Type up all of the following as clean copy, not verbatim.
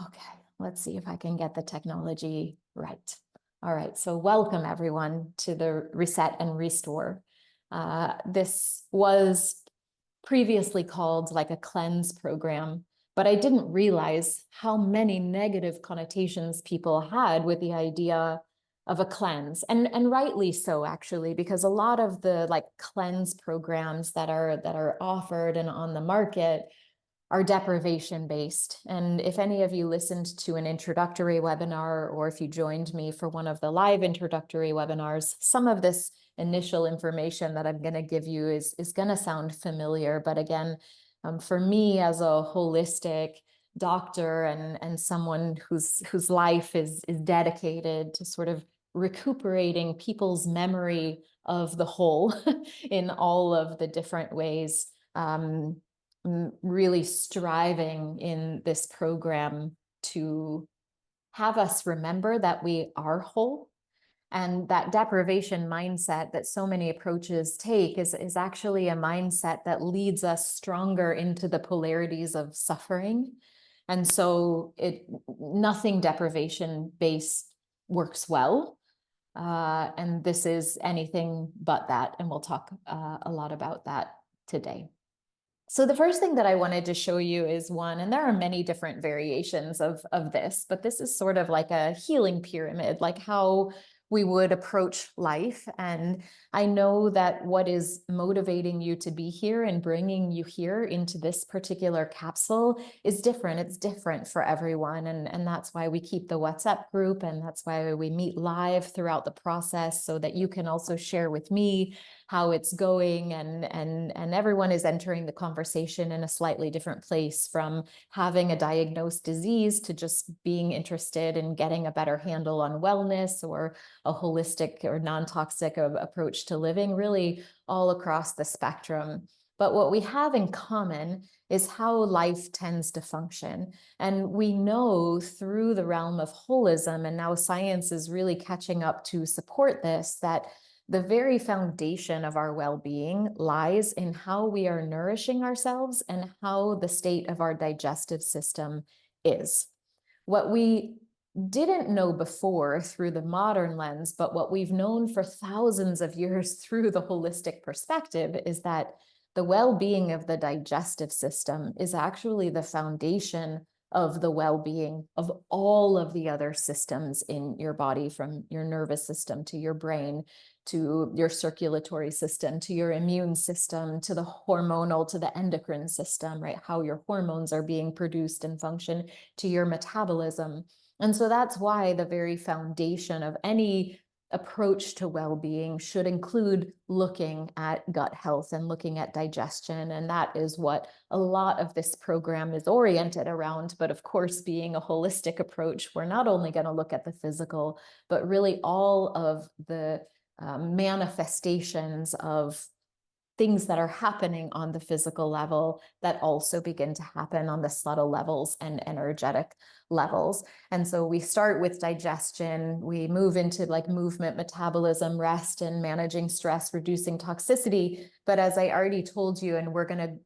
Okay, let's see if I can get the technology right. All right, so welcome everyone to the Reset and Restore. This was previously called like a cleanse program, but I didn't realize how many negative connotations people had with the idea of a cleanse, and rightly so, actually, because a lot of the like cleanse programs that are offered and on the market are deprivation based. And if any of you listened to an introductory webinar, or if you joined me for one of the live introductory webinars, some of this initial information that I'm going to give you is going to sound familiar. But again, for me as a holistic doctor and someone whose life is dedicated to sort of recuperating people's memory of the whole in all of the different ways, really striving in this program to have us remember that we are whole. And that deprivation mindset that so many approaches take is actually a mindset that leads us stronger into the polarities of suffering. And so nothing deprivation based works well. And this is anything but that. And we'll talk a lot about that today. So the first thing that I wanted to show you is one, and there are many different variations of this, but this is sort of like a healing pyramid, like how we would approach life. And I know that what is motivating you to be here and bringing you here into this particular capsule is different. It's different for everyone. And that's why we keep the WhatsApp group, and that's why we meet live throughout the process, so that you can also share with me how it's going, and everyone is entering the conversation in a slightly different place, from having a diagnosed disease to just being interested in getting a better handle on wellness, or a holistic or non-toxic approach to living, really all across the spectrum. But what we have in common is how life tends to function. And we know through the realm of holism, and now science is really catching up to support this, that the very foundation of our well-being lies in how we are nourishing ourselves and how the state of our digestive system is. What we didn't know before through the modern lens, but what we've known for thousands of years through the holistic perspective, is that the well-being of the digestive system is actually the foundation of the well-being of all of the other systems in your body, from your nervous system to your brain, to your circulatory system, to your immune system, to the hormonal, to the endocrine system, right? How your hormones are being produced and function, to your metabolism. And so that's why the very foundation of any approach to well-being should include looking at gut health and looking at digestion. And that is what a lot of this program is oriented around. But of course, being a holistic approach, we're not only going to look at the physical, but really all of the manifestations of things that are happening on the physical level that also begin to happen on the subtle levels and energetic levels. And so we start with digestion, we move into like movement, metabolism, rest, and managing stress, reducing toxicity. But as I already told you, and we're going to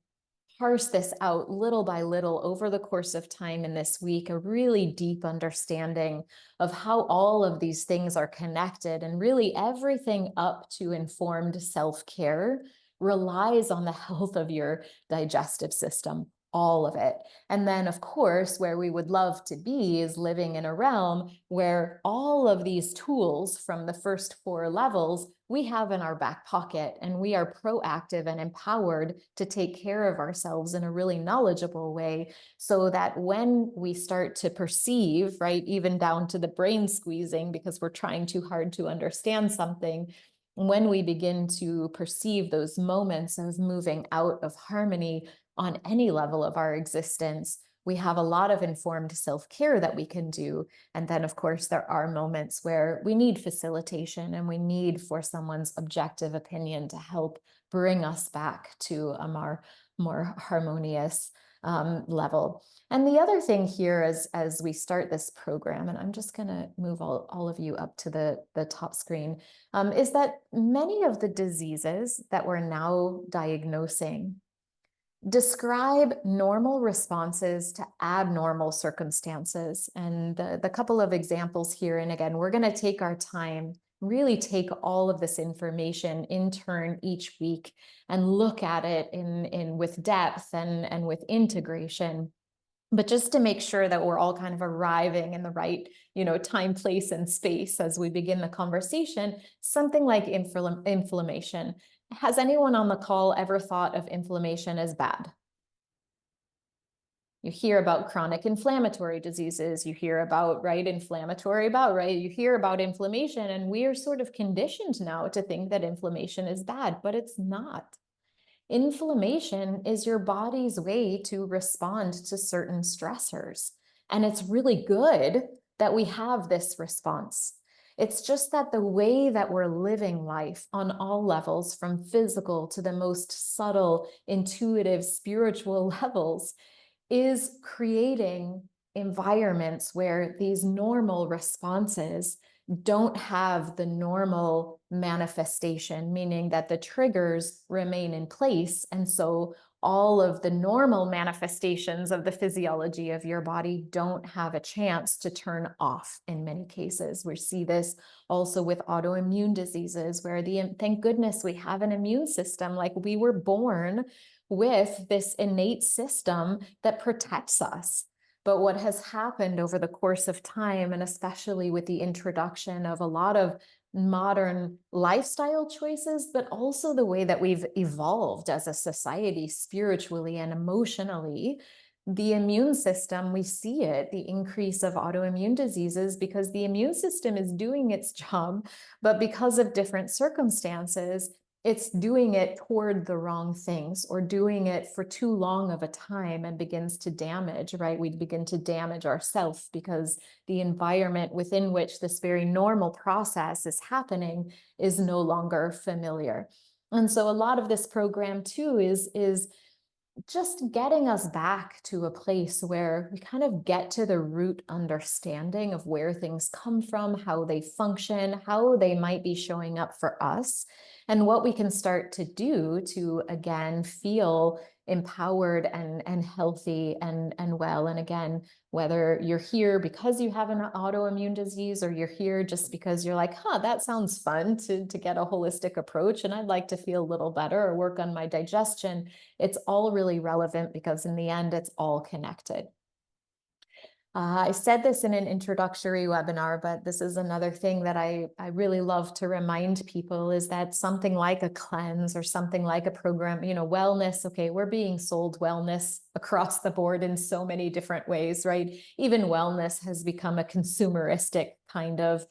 parse this out little by little over the course of time in this week, a really deep understanding of how all of these things are connected, and really everything up to informed self-care relies on the health of your digestive system, all of it. And then, of course, where we would love to be is living in a realm where all of these tools from the first 4 levels we have in our back pocket, and we are proactive and empowered to take care of ourselves in a really knowledgeable way, so that when we start to perceive, right, even down to the brain squeezing because we're trying too hard to understand something, when we begin to perceive those moments of moving out of harmony on any level of our existence, we have a lot of informed self-care that we can do. And then, of course, there are moments where we need facilitation and we need for someone's objective opinion to help bring us back to a more harmonious level. And the other thing here as we start this program, and I'm just going to move all of you up to the top screen, is that many of the diseases that we're now diagnosing Describe normal responses to abnormal circumstances. And the couple of examples here, and again, we're going to take our time, really take all of this information in turn each week and look at it in with depth and with integration. But just to make sure that we're all kind of arriving in the right, time, place, and space as we begin the conversation, something like inflammation. Has anyone on the call ever thought of inflammation as bad? You hear about chronic inflammatory diseases, you hear about, right, inflammatory bowel, right? You hear about inflammation, and we are sort of conditioned now to think that inflammation is bad, but it's not. Inflammation is your body's way to respond to certain stressors. And it's really good that we have this response. It's just that the way that we're living life on all levels, from physical to the most subtle, intuitive, spiritual levels, is creating environments where these normal responses don't have the normal manifestation, meaning that the triggers remain in place. And so all of the normal manifestations of the physiology of your body don't have a chance to turn off in many cases. We see this also with autoimmune diseases, where thank goodness we have an immune system. Like, we were born with this innate system that protects us. But what has happened over the course of time, and especially with the introduction of a lot of modern lifestyle choices, but also the way that we've evolved as a society, spiritually and emotionally, the immune system, we see it, the increase of autoimmune diseases, because the immune system is doing its job, but because of different circumstances, it's doing it toward the wrong things, or doing it for too long of a time, and begins to damage, right? We begin to damage ourselves because the environment within which this very normal process is happening is no longer familiar. And so a lot of this program too is just getting us back to a place where we kind of get to the root understanding of where things come from, how they function, how they might be showing up for us, and what we can start to do to, again, feel empowered and healthy and well. And again, whether you're here because you have an autoimmune disease, or you're here just because you're like, that sounds fun to get a holistic approach, and I'd like to feel a little better or work on my digestion, it's all really relevant, because in the end, it's all connected. I said this in an introductory webinar, but this is another thing that I really love to remind people, is that something like a cleanse or something like a program, wellness, okay, we're being sold wellness across the board in so many different ways, right? Even wellness has become a consumeristic kind of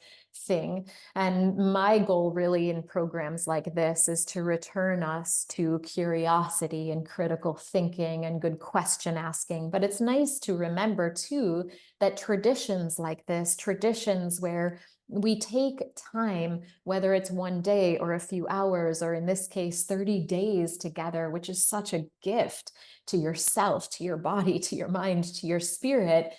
thing. And my goal really in programs like this is to return us to curiosity and critical thinking and good question asking. But it's nice to remember too that traditions like this, traditions where we take time, whether it's one day or a few hours, or in this case, 30 days together, which is such a gift to yourself, to your body, to your mind, to your spirit.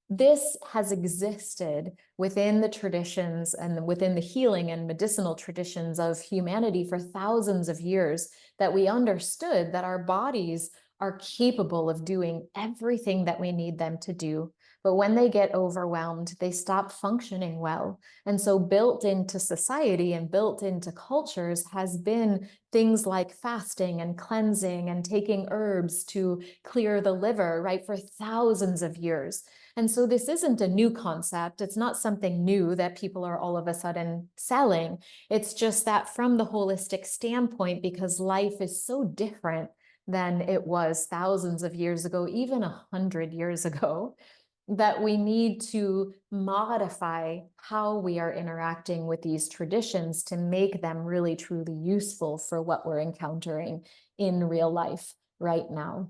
This has existed within the traditions and within the healing and medicinal traditions of humanity for thousands of years, that we understood that our bodies are capable of doing everything that we need them to do. But when they get overwhelmed, they stop functioning well. And so built into society and built into cultures has been things like fasting and cleansing and taking herbs to clear the liver, right, for thousands of years. And so this isn't a new concept. It's not something new that people are all of a sudden selling. It's just that from the holistic standpoint, because life is so different than it was thousands of years ago, even 100 years ago, that we need to modify how we are interacting with these traditions to make them really truly useful for what we're encountering in real life right now.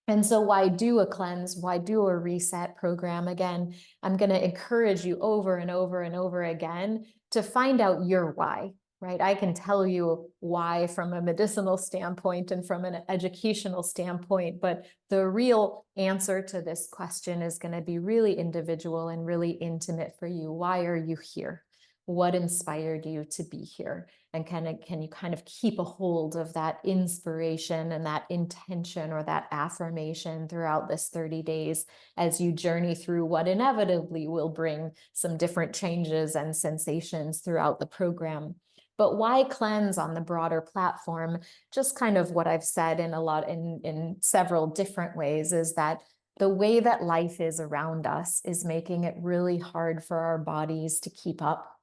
And so why do a cleanse? Why do a reset program? Again, I'm going to encourage you over and over and over again to find out your why, right? I can tell you why from a medicinal standpoint and from an educational standpoint, but the real answer to this question is going to be really individual and really intimate for you. Why are you here? What inspired you to be here? And can you kind of keep a hold of that inspiration and that intention or that affirmation throughout this 30 days as you journey through what inevitably will bring some different changes and sensations throughout the program. But why cleanse on the broader platform? Just kind of what I've said in several different ways is that the way that life is around us is making it really hard for our bodies to keep up.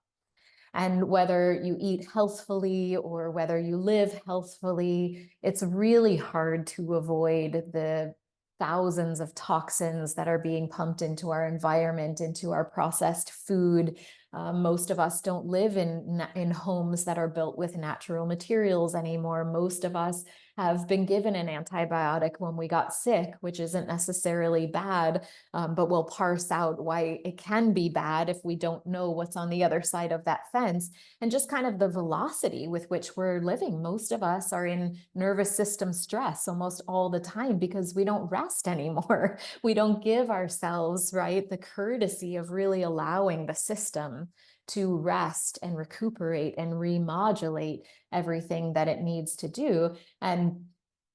And whether you eat healthfully or whether you live healthfully, it's really hard to avoid the thousands of toxins that are being pumped into our environment, into our processed food. Most of us don't live in homes that are built with natural materials anymore. Most of us have been given an antibiotic when we got sick, which isn't necessarily bad, but we'll parse out why it can be bad if we don't know what's on the other side of that fence. And just kind of the velocity with which we're living. Most of us are in nervous system stress almost all the time because we don't rest anymore. We don't give ourselves, right, the courtesy of really allowing the system to rest and recuperate and remodulate everything that it needs to do. And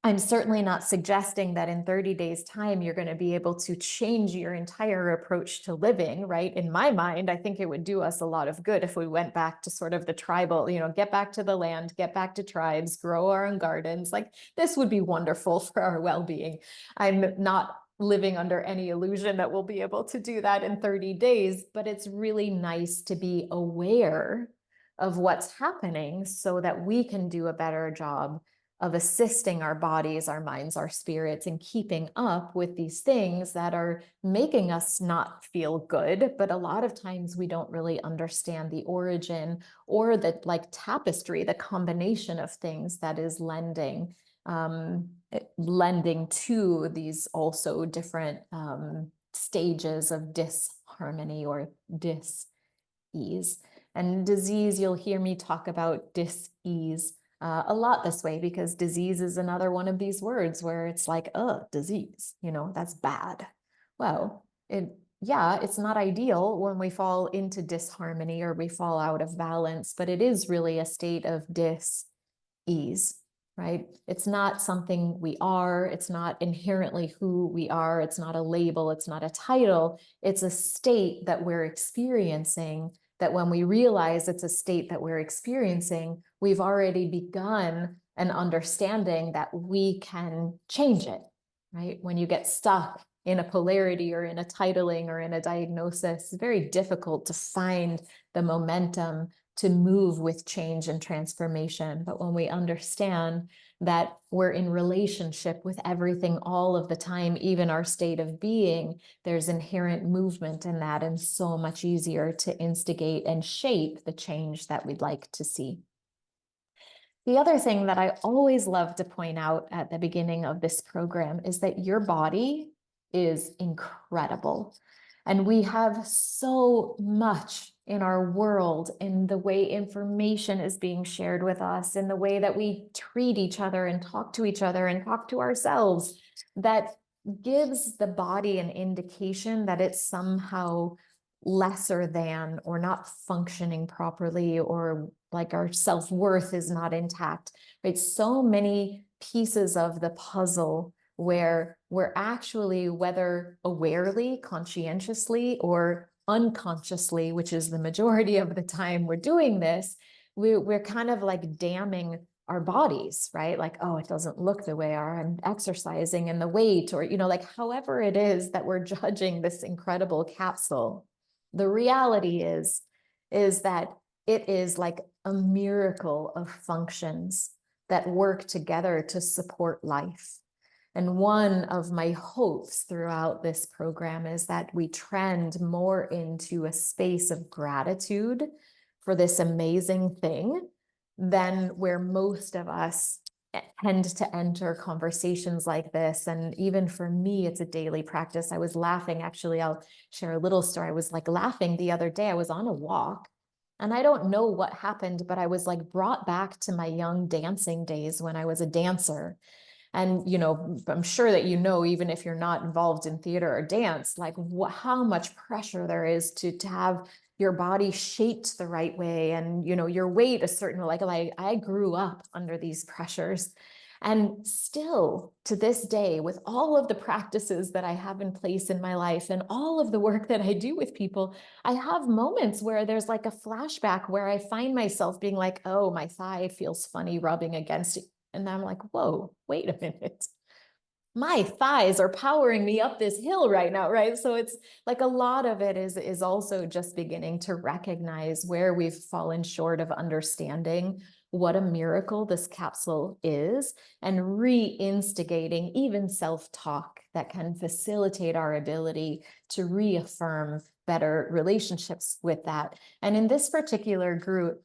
I'm certainly not suggesting that in 30 days' time, you're going to be able to change your entire approach to living, right? In my mind, I think it would do us a lot of good if we went back to sort of the tribal, get back to the land, get back to tribes, grow our own gardens. Like this would be wonderful for our well-being. I'm not living under any illusion that we'll be able to do that in 30 days, but it's really nice to be aware of what's happening so that we can do a better job of assisting our bodies, our minds, our spirits, and keeping up with these things that are making us not feel good. But a lot of times we don't really understand the origin or the tapestry, the combination of things that is lending to these also different stages of disharmony or dis-ease. And disease, you'll hear me talk about dis-ease a lot this way, because disease is another one of these words where it's like, disease, that's bad. Well, it's not ideal when we fall into disharmony or we fall out of balance, but it is really a state of dis-ease, right? It's not something we are. It's not inherently who we are. It's not a label. It's not a title. It's a state that we're experiencing, that when we realize it's a state that we're experiencing, we've already begun an understanding that we can change it, right? When you get stuck in a polarity or in a titling or in a diagnosis, it's very difficult to find the momentum to move with change and transformation. But when we understand that we're in relationship with everything all of the time, even our state of being, there's inherent movement in that, and so much easier to instigate and shape the change that we'd like to see. The other thing that I always love to point out at the beginning of this program is that your body is incredible. And we have so much in our world, in the way information is being shared with us, in the way that we treat each other and talk to each other and talk to ourselves, that gives the body an indication that it's somehow lesser than or not functioning properly, or like our self-worth is not intact, right? So many pieces of the puzzle where we're actually, whether awarely, conscientiously, or unconsciously, which is the majority of the time we're doing this, we're kind of like damning our bodies, right? Like, oh, it doesn't look the way I'm exercising, and the weight, or, like however it is that we're judging this incredible capsule. The reality is that it is like a miracle of functions that work together to support life. And one of my hopes throughout this program is that we trend more into a space of gratitude for this amazing thing than where most of us tend to enter conversations like this. And even for me, it's a daily practice. I was laughing, actually, I'll share a little story. I was like laughing the other day. I was on a walk, and I don't know what happened, but I was like brought back to my young dancing days when I was a dancer. And, I'm sure that, even if you're not involved in theater or dance, like how much pressure there is to have your body shaped the right way, and your weight a certain, like I grew up under these pressures. And still to this day, with all of the practices that I have in place in my life and all of the work that I do with people, I have moments where there's like a flashback where I find myself being like, oh, my thigh feels funny rubbing against it. And I'm like, whoa, wait a minute. My thighs are powering me up this hill right now, right? So it's like a lot of it is also just beginning to recognize where we've fallen short of understanding what a miracle this capsule is, and re-instigating even self-talk that can facilitate our ability to reaffirm better relationships with that. And in this particular group,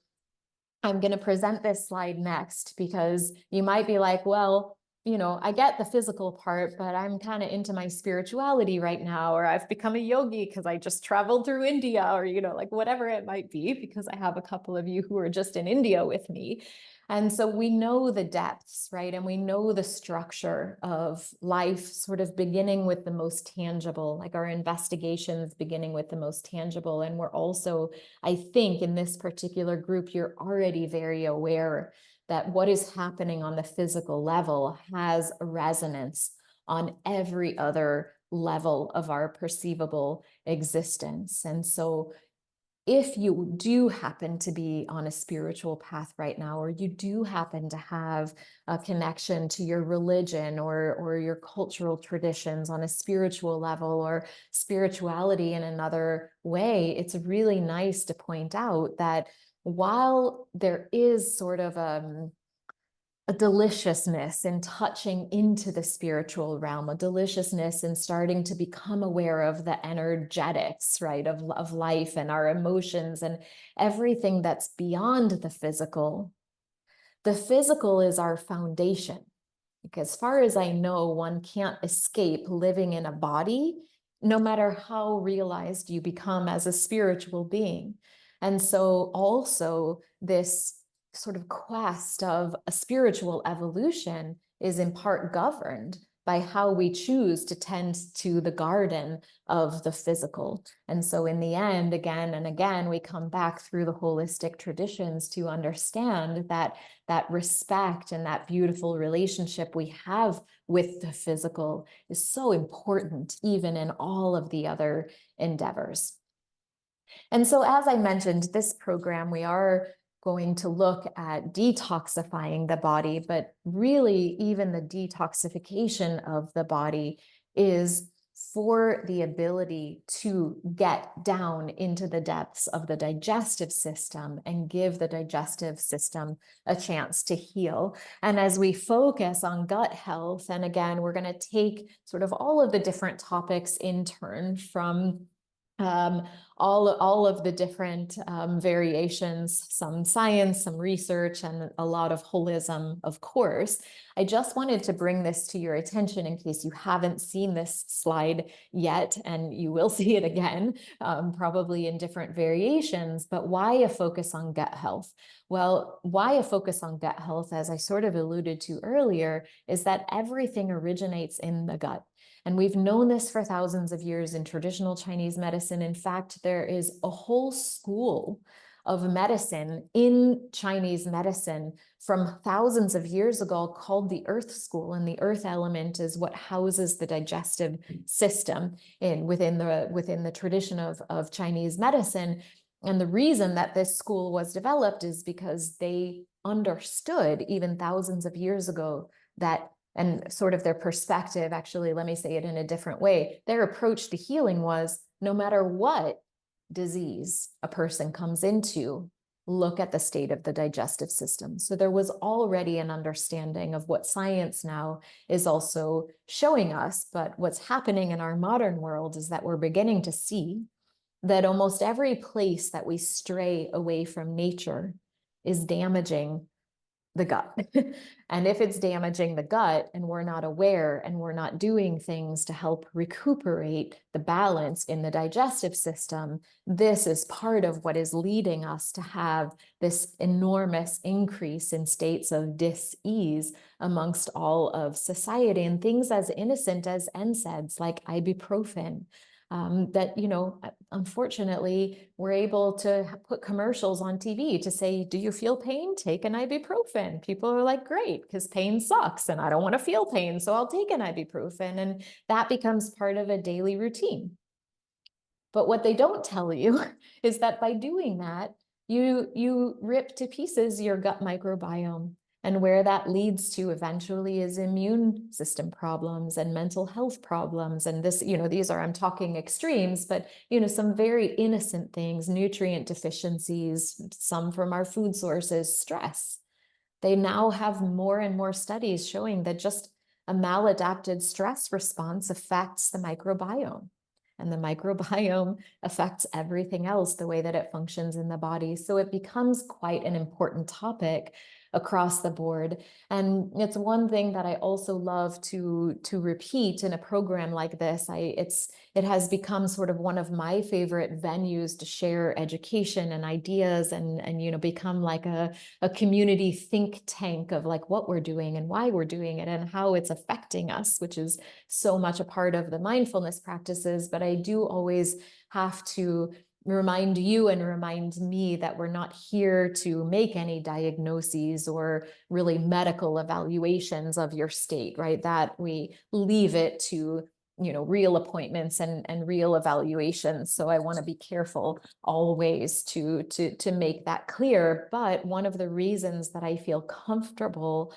I'm going to present this slide next, because you might be like, well, I get the physical part, but I'm kind of into my spirituality right now, or I've become a yogi because I just traveled through India, or, like whatever it might be, because I have a couple of you who are just in India with me. And so we know the depths, right? And we know the structure of life, sort of beginning with the most tangible, like our investigations beginning with the most tangible. And we're also, I think in this particular group, you're already very aware that what is happening on the physical level has a resonance on every other level of our perceivable existence. And so if you do happen to be on a spiritual path right now, or you do happen to have a connection to your religion or your cultural traditions on a spiritual level, or spirituality in another way, it's really nice to point out that while there is sort of a deliciousness in touching into the spiritual realm, a deliciousness in starting to become aware of the energetics, right, of life and our emotions and everything that's beyond the physical. The physical is our foundation. Because as far as I know, one can't escape living in a body, no matter how realized you become as a spiritual being. And so also this sort of quest of a spiritual evolution is in part governed by how we choose to tend to the garden of the physical. And so in the end, again and again, we come back through the holistic traditions to understand that respect and that beautiful relationship we have with the physical is so important, even in all of the other endeavors. And so, as I mentioned, this program, we are going to look at detoxifying the body, but really even the detoxification of the body is for the ability to get down into the depths of the digestive system and give the digestive system a chance to heal. And as we focus on gut health, and again, we're going to take sort of all of the different topics in turn from all of the different variations, some science, some research, and a lot of holism, of course. I just wanted to bring this to your attention in case you haven't seen this slide yet, and you will see it again, probably in different variations. But why a focus on gut health? Well, why a focus on gut health, as I sort of alluded to earlier, is that everything originates in the gut. And we've known this for thousands of years in traditional Chinese medicine. In fact, there is a whole school of medicine in Chinese medicine from thousands of years ago called the Earth School. And the earth element is what houses the digestive system within the tradition of Chinese medicine. And the reason that this school was developed is because they understood even thousands of years ago that, and sort of their perspective, actually, let me say it in a different way. Their approach to healing was, no matter what disease a person comes into, look at the state of the digestive system. So there was already an understanding of what science now is also showing us. But what's happening in our modern world is that we're beginning to see that almost every place that we stray away from nature is damaging the gut. And if it's damaging the gut and we're not aware and we're not doing things to help recuperate the balance in the digestive system, this is part of what is leading us to have this enormous increase in states of dis-ease amongst all of society, and things as innocent as NSAIDs like ibuprofen, that, unfortunately, we're able to put commercials on TV to say, do you feel pain? Take an ibuprofen. People are like, great, because pain sucks and I don't want to feel pain, so I'll take an ibuprofen. And that becomes part of a daily routine. But what they don't tell you is that by doing that, you rip to pieces your gut microbiome. And where that leads to eventually is immune system problems and mental health problems. And this, these are, I'm talking extremes, but, some very innocent things, nutrient deficiencies, some from our food sources, stress. They now have more and more studies showing that just a maladapted stress response affects the microbiome. And the microbiome affects everything else, the way that it functions in the body. So it becomes quite an important topic across the board. And it's one thing that I also love to repeat in a program like this. It has become sort of one of my favorite venues to share education and ideas and become like a community think tank of like what we're doing and why we're doing it and how it's affecting us, which is so much a part of the mindfulness practices. But I do always have to remind you and remind me that we're not here to make any diagnoses or really medical evaluations of your state, right? That we leave it to real appointments and real evaluations. So I want to be careful always to make that clear. But one of the reasons that I feel comfortable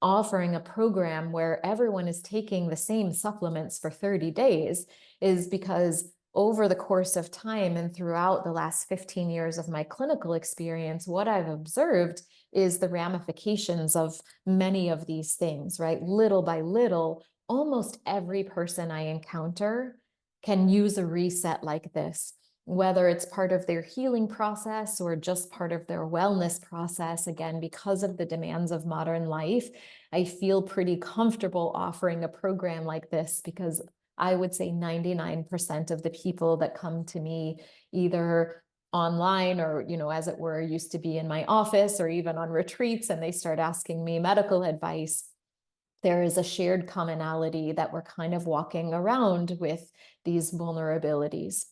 offering a program where everyone is taking the same supplements for 30 days is because over the course of time and throughout the last 15 years of my clinical experience, what I've observed is the ramifications of many of these things, right? Little by little, almost every person I encounter can use a reset like this, whether it's part of their healing process or just part of their wellness process. Again, because of the demands of modern life, I feel pretty comfortable offering a program like this because I would say 99% of the people that come to me either online or, as it were, used to be in my office or even on retreats, and they start asking me medical advice, there is a shared commonality that we're kind of walking around with these vulnerabilities.